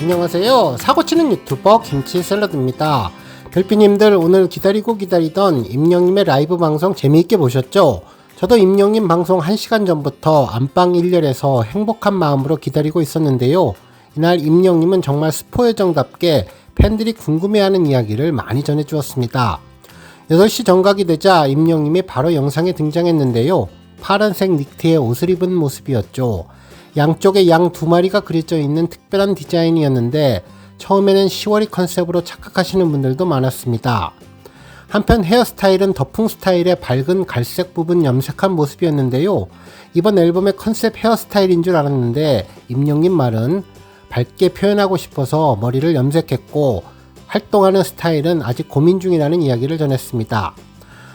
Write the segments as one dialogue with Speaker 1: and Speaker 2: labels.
Speaker 1: 안녕하세요. 사고치는 유튜버 김치샐러드입니다. 별피님들 오늘 기다리던 임영님의 라이브 방송 재미있게 보셨죠? 저도 임영님 방송 1시간 전부터 안방 1열에서 행복한 마음으로 기다리고 있었는데요. 이날 임영님은 정말 스포요정답게 팬들이 궁금해하는 이야기를 많이 전해주었습니다. 8시 정각이 되자 임영님이 바로 영상에 등장했는데요. 파란색 닉트에 옷을 입은 모습이었죠. 양쪽에 양 2마리가 그려져 있는 특별한 디자인이었는데 처음에는 10월이 컨셉으로 착각하시는 분들도 많았습니다. 한편 헤어스타일은 더풍 스타일의 밝은 갈색 부분 염색한 모습이었는데요. 이번 앨범의 컨셉 헤어스타일인 줄 알았는데 임영님 말은 밝게 표현하고 싶어서 머리를 염색했고 활동하는 스타일은 아직 고민 중이라는 이야기를 전했습니다.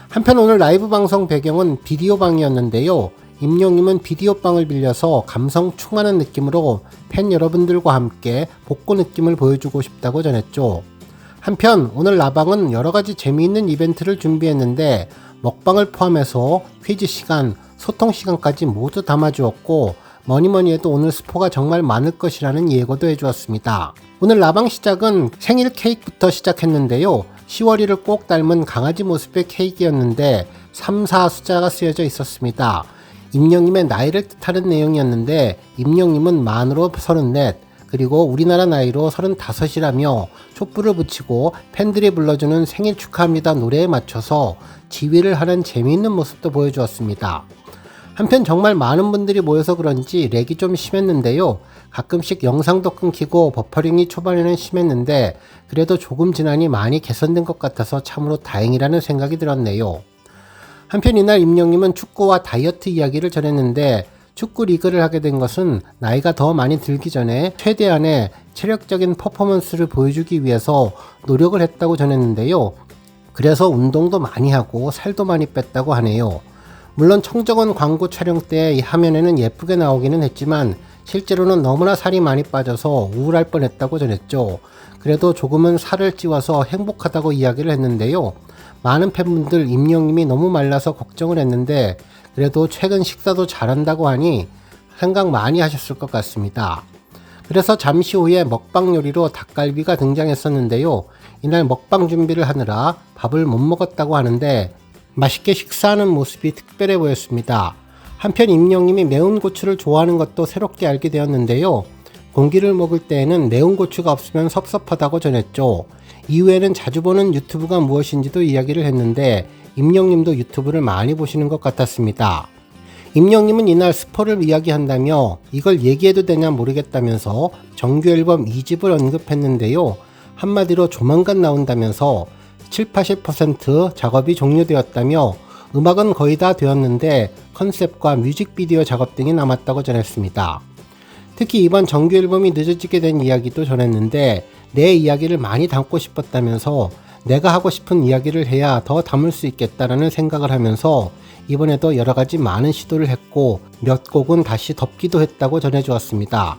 Speaker 1: 한편 오늘 라이브 방송 배경은 비디오방이었는데요. 임영님은 비디오방을 빌려서 감성 충만한 느낌으로 팬 여러분들과 함께 복고 느낌을 보여주고 싶다고 전했죠. 한편 오늘 라방은 여러가지 재미있는 이벤트를 준비했는데 먹방을 포함해서 퀴즈 시간, 소통 시간까지 모두 담아주었고 뭐니뭐니 해도 오늘 스포가 정말 많을 것이라는 예고도 해주었습니다. 오늘 라방 시작은 생일 케이크부터 시작했는데요. 10월이를 꼭 닮은 강아지 모습의 케이크였는데 3, 4 숫자가 쓰여져 있었습니다. 임영님의 나이를 뜻하는 내용이었는데 임영님은 만으로 34, 그리고 우리나라 나이로 35이라며 촛불을 붙이고 팬들이 불러주는 생일 축하합니다 노래에 맞춰서 지휘를 하는 재미있는 모습도 보여주었습니다. 한편 정말 많은 분들이 모여서 그런지 렉이 좀 심했는데요. 가끔씩 영상도 끊기고 버퍼링이 초반에는 심했는데 그래도 조금 지나니 많이 개선된 것 같아서 참으로 다행이라는 생각이 들었네요. 한편 이날 임영님은 축구와 다이어트 이야기를 전했는데 축구 리그를 하게 된 것은 나이가 더 많이 들기 전에 최대한의 체력적인 퍼포먼스를 보여주기 위해서 노력을 했다고 전했는데요. 그래서 운동도 많이 하고 살도 많이 뺐다고 하네요. 물론 청정원 광고 촬영 때 이 화면에는 예쁘게 나오기는 했지만 실제로는 너무나 살이 많이 빠져서 우울할 뻔했다고 전했죠. 그래도 조금은 살을 찌워서 행복하다고 이야기를 했는데요. 많은 팬분들 임영님이 너무 말라서 걱정을 했는데 그래도 최근 식사도 잘한다고 하니 생각 많이 하셨을 것 같습니다. 그래서 잠시 후에 먹방 요리로 닭갈비가 등장했었는데요. 이날 먹방 준비를 하느라 밥을 못 먹었다고 하는데 맛있게 식사하는 모습이 특별해 보였습니다. 한편 임영님이 매운 고추를 좋아하는 것도 새롭게 알게 되었는데요. 공기를 먹을 때에는 매운 고추가 없으면 섭섭하다고 전했죠. 이후에는 자주 보는 유튜브가 무엇인지도 이야기를 했는데 임영님도 유튜브를 많이 보시는 것 같았습니다. 임영님은 이날 스포를 이야기한다며 이걸 얘기해도 되냐 모르겠다면서 정규 앨범 2집을 언급했는데요. 한마디로 조만간 나온다면서 70~80% 작업이 종료되었다며 음악은 거의 다 되었는데 컨셉과 뮤직비디오 작업 등이 남았다고 전했습니다. 특히 이번 정규 앨범이 늦어지게 된 이야기도 전했는데 내 이야기를 많이 담고 싶었다면서 내가 하고 싶은 이야기를 해야 더 담을 수 있겠다라는 생각을 하면서 이번에도 여러가지 많은 시도를 했고 몇 곡은 다시 덮기도 했다고 전해주었습니다.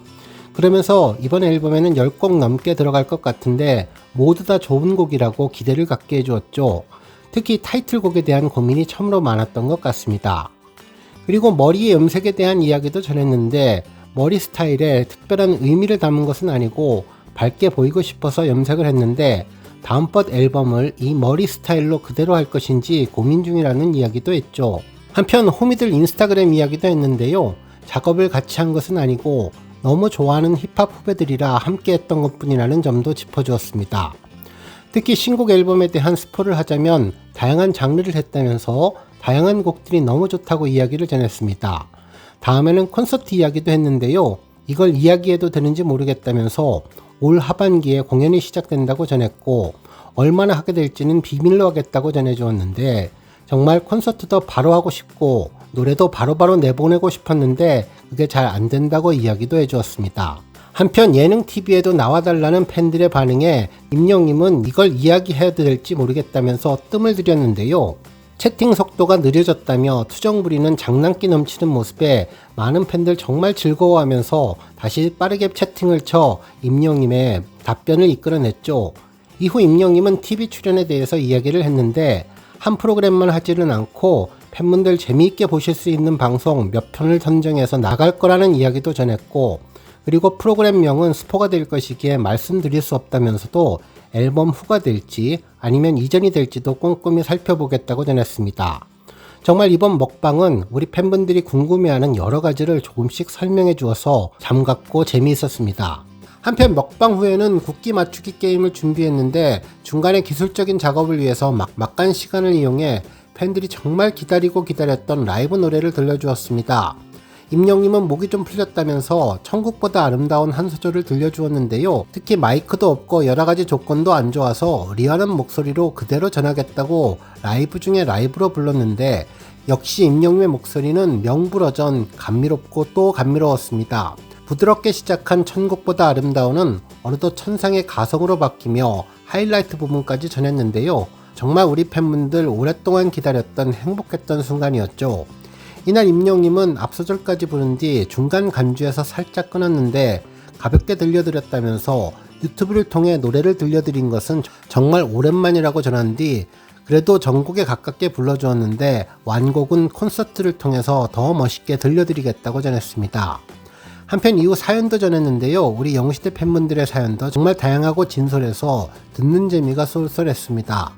Speaker 1: 그러면서 이번 앨범에는 10곡 넘게 들어갈 것 같은데 모두 다 좋은 곡이라고 기대를 갖게 해주었죠. 특히 타이틀곡에 대한 고민이 참으로 많았던 것 같습니다. 그리고 머리의 염색에 대한 이야기도 전했는데 머리 스타일에 특별한 의미를 담은 것은 아니고 밝게 보이고 싶어서 염색을 했는데 다음번 앨범을 이 머리 스타일로 그대로 할 것인지 고민 중이라는 이야기도 했죠. 한편 호미들 인스타그램 이야기도 했는데요. 작업을 같이 한 것은 아니고 너무 좋아하는 힙합 후배들이라 함께 했던 것뿐이라는 점도 짚어주었습니다. 특히 신곡 앨범에 대한 스포를 하자면 다양한 장르를 했다면서 다양한 곡들이 너무 좋다고 이야기를 전했습니다. 다음에는 콘서트 이야기도 했는데요. 이걸 이야기해도 되는지 모르겠다면서 올 하반기에 공연이 시작된다고 전했고 얼마나 하게 될지는 비밀로 하겠다고 전해주었는데 정말 콘서트도 바로 하고 싶고 노래도 바로바로 내보내고 싶었는데 그게 잘 안된다고 이야기도 해주었습니다. 한편 예능 TV에도 나와달라는 팬들의 반응에 임영님은 이걸 이야기해도 될지 모르겠다면서 뜸을 들였는데요. 채팅 속도가 느려졌다며 투정 부리는 장난기 넘치는 모습에 많은 팬들 정말 즐거워하면서 다시 빠르게 채팅을 쳐 임영님의 답변을 이끌어냈죠. 이후 임영님은 TV 출연에 대해서 이야기를 했는데 한 프로그램만 하지는 않고 팬분들 재미있게 보실 수 있는 방송 몇 편을 선정해서 나갈 거라는 이야기도 전했고 그리고 프로그램명은 스포가 될 것이기에 말씀드릴 수 없다면서도 앨범 후가 될지 아니면 이전이 될지도 꼼꼼히 살펴보겠다고 전했습니다. 정말 이번 먹방은 우리 팬분들이 궁금해하는 여러 가지를 조금씩 설명해 주어서 잠같고 재미있었습니다. 한편 먹방 후에는 국기 맞추기 게임을 준비했는데 중간에 기술적인 작업을 위해서 막간 시간을 이용해 팬들이 정말 기다리고 기다렸던 라이브 노래를 들려주었습니다. 임영님은 목이 좀 풀렸다면서 천국보다 아름다운 한 소절을 들려주었는데요. 특히 마이크도 없고 여러가지 조건도 안 좋아서 리얼한 목소리로 그대로 전하겠다고 라이브 중에 라이브로 불렀는데 역시 임영님의 목소리는 명불허전 감미롭고 또 감미로웠습니다. 부드럽게 시작한 천국보다 아름다운은 어느덧 천상의 가성으로 바뀌며 하이라이트 부분까지 전했는데요. 정말 우리 팬분들 오랫동안 기다렸던 행복했던 순간이었죠. 이날 임영님은 앞소절까지 부른 뒤 중간 간주에서 살짝 끊었는데 가볍게 들려드렸다면서 유튜브를 통해 노래를 들려드린 것은 정말 오랜만이라고 전한 뒤 그래도 전곡에 가깝게 불러주었는데 완곡은 콘서트를 통해서 더 멋있게 들려드리겠다고 전했습니다. 한편 이후 사연도 전했는데요. 우리 영시대 팬분들의 사연도 정말 다양하고 진솔해서 듣는 재미가 쏠쏠했습니다.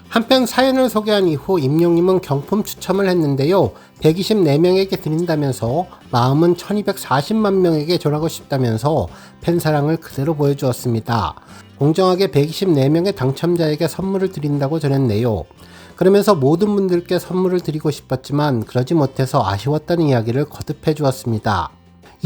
Speaker 1: 한편 사연을 소개한 이후 임영님은 경품 추첨을 했는데요. 124명에게 드린다면서 마음은 1240만 명에게 전하고 싶다면서 팬사랑을 그대로 보여주었습니다. 공정하게 124명의 당첨자에게 선물을 드린다고 전했네요. 그러면서 모든 분들께 선물을 드리고 싶었지만 그러지 못해서 아쉬웠다는 이야기를 거듭해 주었습니다.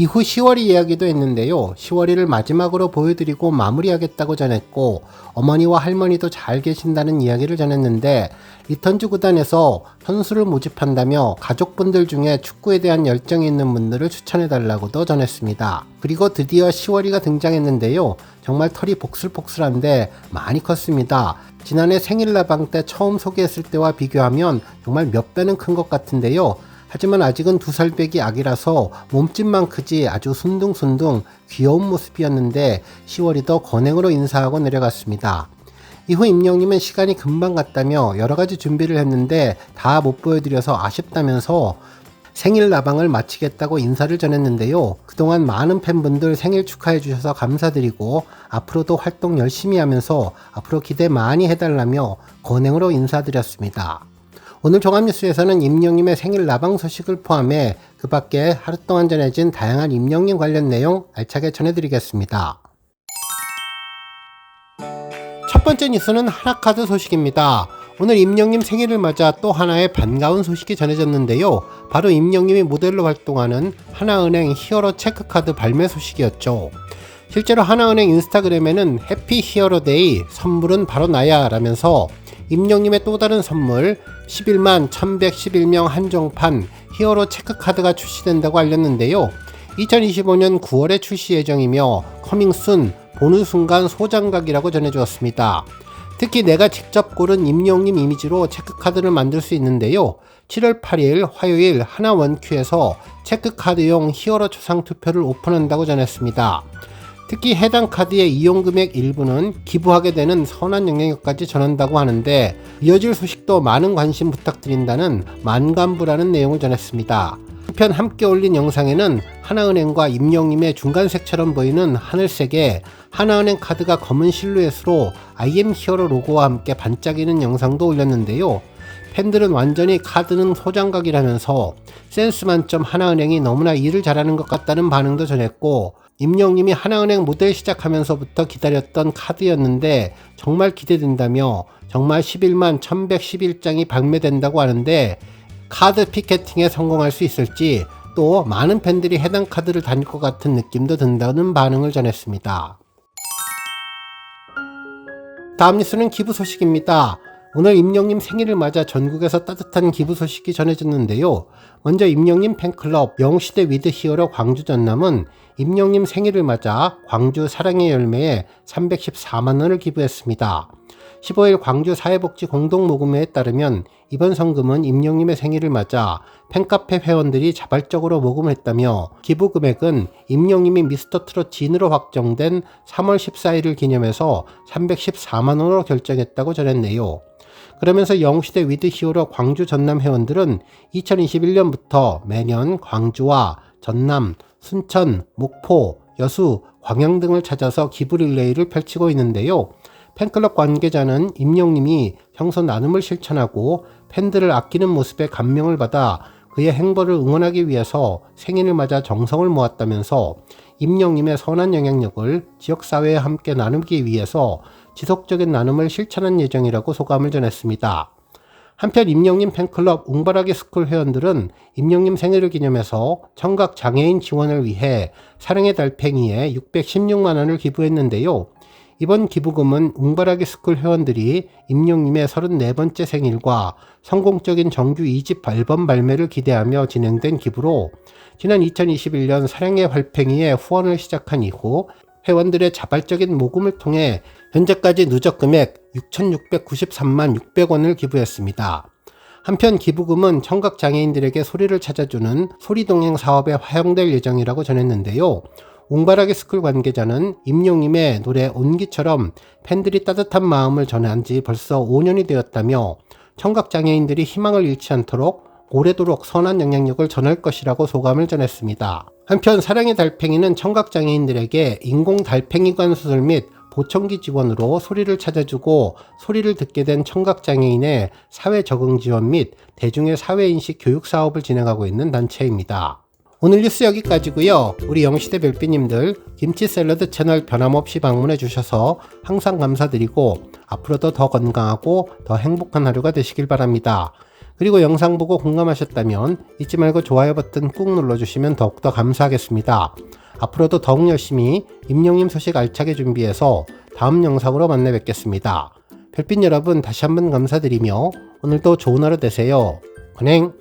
Speaker 1: 이후 10월이 이야기도 했는데요. 10월이를 마지막으로 보여드리고 마무리하겠다고 전했고 어머니와 할머니도 잘 계신다는 이야기를 전했는데 리턴즈 구단에서 선수를 모집한다며 가족분들 중에 축구에 대한 열정이 있는 분들을 추천해달라고도 전했습니다. 그리고 드디어 10월이가 등장했는데요. 정말 털이 복슬복슬한데 많이 컸습니다. 지난해 생일 라방 때 처음 소개했을 때와 비교하면 정말 몇 배는 큰 것 같은데요. 하지만 아직은 2살배기 아기라서 몸집만 크지 아주 순둥순둥 귀여운 모습이었는데 10월이 건행으로 인사하고 내려갔습니다. 이후 임영님은 시간이 금방 갔다며 여러가지 준비를 했는데 다 못 보여드려서 아쉽다면서 생일 라방을 마치겠다고 인사를 전했는데요. 그동안 많은 팬분들 생일 축하해 주셔서 감사드리고 앞으로도 활동 열심히 하면서 앞으로 기대 많이 해달라며 건행으로 인사드렸습니다. 오늘 종합뉴스에서는 임영님의 생일 라방 소식을 포함해 그 밖에 하루 동안 전해진 다양한 임영님 관련 내용 알차게 전해드리겠습니다. 첫 번째 뉴스는 하나카드 소식입니다. 오늘 임영님 생일을 맞아 또 하나의 반가운 소식이 전해졌는데요. 바로 임영님이 모델로 활동하는 하나은행 히어로 체크카드 발매 소식이었죠. 실제로 하나은행 인스타그램에는 해피 히어로데이 선물은 바로 나야 라면서 임영님의 또 다른 선물 11만 1111명 한정판 히어로 체크카드가 출시된다고 알렸는데요. 2025년 9월에 출시 예정이며 커밍순 보는 순간 소장각이라고 전해주었습니다. 특히 내가 직접 고른 임영님 이미지로 체크카드를 만들 수 있는데요. 7월 8일 화요일 하나원큐에서 체크카드용 히어로 초상 투표를 오픈한다고 전했습니다. 특히 해당 카드의 이용금액 일부는 기부하게 되는 선한 영향력까지 전한다고 하는데 이어질 소식도 많은 관심 부탁드린다는 만감부라는 내용을 전했습니다. 한편 함께 올린 영상에는 하나은행과 임영님의 중간색처럼 보이는 하늘색에 하나은행 카드가 검은 실루엣으로 IM 히어로 로고와 함께 반짝이는 영상도 올렸는데요. 팬들은 완전히 카드는 소장각이라면서 센스 만점 하나은행이 너무나 일을 잘하는 것 같다는 반응도 전했고 임영님이 하나은행 모델 시작하면서부터 기다렸던 카드였는데 정말 기대된다며 정말 11만 1111장이 발매된다고 하는데 카드 피켓팅에 성공할 수 있을지 또 많은 팬들이 해당 카드를 다닐 것 같은 느낌도 든다는 반응을 전했습니다. 다음 뉴스는 기부 소식입니다. 오늘 임영님 생일을 맞아 전국에서 따뜻한 기부 소식이 전해졌는데요. 먼저 임영님 팬클럽 영시대 위드 히어로 광주 전남은 임영님 생일을 맞아 광주 사랑의 열매에 314만원을 기부했습니다. 15일 광주 사회복지 공동모금회에 따르면 이번 성금은 임영님의 생일을 맞아 팬카페 회원들이 자발적으로 모금했다며 기부 금액은 임영님이 미스터트롯 진으로 확정된 3월 14일을 기념해서 314만원으로 결정했다고 전했네요. 그러면서 영시대 위드 히어로 광주 전남 회원들은 2021년부터 매년 광주와 전남, 순천, 목포, 여수, 광양 등을 찾아서 기부 릴레이를 펼치고 있는데요. 팬클럽 관계자는 임영님이 평소 나눔을 실천하고 팬들을 아끼는 모습에 감명을 받아 그의 행보를 응원하기 위해서 생일을 맞아 정성을 모았다면서 임영님의 선한 영향력을 지역사회에 함께 나누기 위해서 지속적인 나눔을 실천한 예정이라고 소감을 전했습니다. 한편 임영님 팬클럽 웅바라기 스쿨 회원들은 임영님 생일을 기념해서 청각 장애인 지원을 위해 사랑의 달팽이에 616만원을 기부했는데요. 이번 기부금은 웅바라기 스쿨 회원들이 임영님의 34번째 생일과 성공적인 정규 2집 앨범 발매를 기대하며 진행된 기부로 지난 2021년 사랑의 달팽이의 후원을 시작한 이후 회원들의 자발적인 모금을 통해 현재까지 누적 금액 6,693만 600원을 기부했습니다. 한편 기부금은 청각장애인들에게 소리를 찾아주는 소리동행 사업에 활용될 예정이라고 전했는데요. 웅바라기 스쿨 관계자는 임영님의 노래 온기처럼 팬들이 따뜻한 마음을 전한 지 벌써 5년이 되었다며 청각장애인들이 희망을 잃지 않도록 오래도록 선한 영향력을 전할 것이라고 소감을 전했습니다. 한편 사랑의 달팽이는 청각장애인들에게 인공 달팽이관 수술 및 보청기 지원으로 소리를 찾아주고 소리를 듣게 된 청각장애인의 사회 적응 지원 및 대중의 사회인식 교육 사업을 진행하고 있는 단체입니다. 오늘 뉴스 여기까지고요. 우리 영시대 별빛님들 김치 샐러드 채널 변함없이 방문해 주셔서 항상 감사드리고 앞으로도 더 건강하고 더 행복한 하루가 되시길 바랍니다. 그리고 영상 보고 공감하셨다면 잊지 말고 좋아요 버튼 꾹 눌러주시면 더욱더 감사하겠습니다. 앞으로도 더욱 열심히 임영님 소식 알차게 준비해서 다음 영상으로 만나 뵙겠습니다. 별빛 여러분 다시 한번 감사드리며 오늘도 좋은 하루 되세요. 건행!